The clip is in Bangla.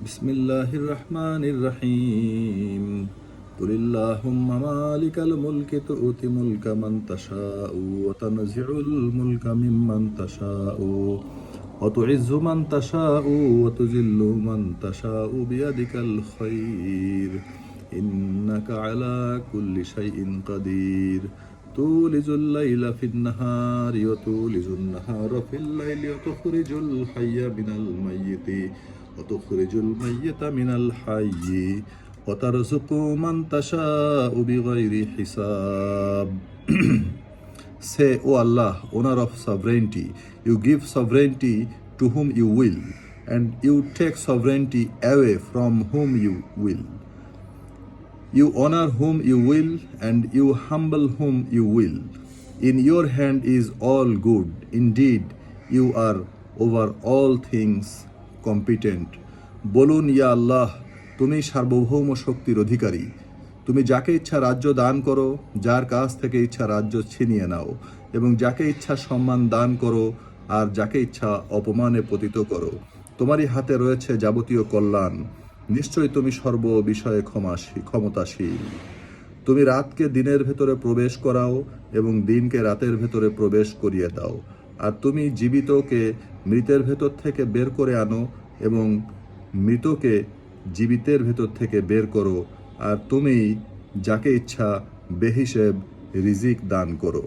বিসমিল্লাহির রহমানির রহিম। কুলিল্লাহুম্মা মালিকাল মুলকি তু'তি মুলকা মান তাশাউ ওয়া তানজি'উল মুলকা মিম্মান তাশাউ ওয়া তু'ইজ্জু মান তাশাউ ওয়া তুযিল্লু মান তাশাউ বিয়াদিকাল খায়র ইন্নাকা আলা কুল্লি শাইইন কাদির। তুলিজুল লাইলা ফিন নাহারি ওয়া তুলিজুন নাহারা ফিল লাইলি ওয়া তুখরিজুল হাইয়া মিনাল মাইয়িতি وتخرج الميت من الحي وترزق من تشاء بغير حساب. Say, O Allah, owner of sovereignty, you give sovereignty to whom you will, and you take sovereignty away from whom you will. You honor whom you will, and you humble whom you will. In your hand is all good. Indeed, you are over all things competent. বলুন, ইয়া আল্লাহ, তুমি সার্বভৌম শক্তির অধিকারী। তুমি যাকে ইচ্ছা রাজ্য দান করো, যার কাছ থেকে ইচ্ছা রাজ্য ছিনিয়ে নাও, এবং যাকে ইচ্ছা সম্মান দান করো, আর যাকে ইচ্ছা অপমানে পতিত করো। তোমারই হাতে রয়েছে যাবতীয় কল্যাণ। নিশ্চয়ই তুমি সর্ব বিষয়ে ক্ষমতাশীল। তুমি রাতকে দিনের ভেতরে প্রবেশ করাও এবং দিনকে রাতের ভেতরে প্রবেশ করিয়ে দাও। আর তুমি জীবিতকে মৃতের ভেতর থেকে বের করে আনো এবং মৃতকে জীবিতের ভেতর থেকে বের করো। আর তুমি যাকে ইচ্ছা বেহিসেব রিজিক দান করো।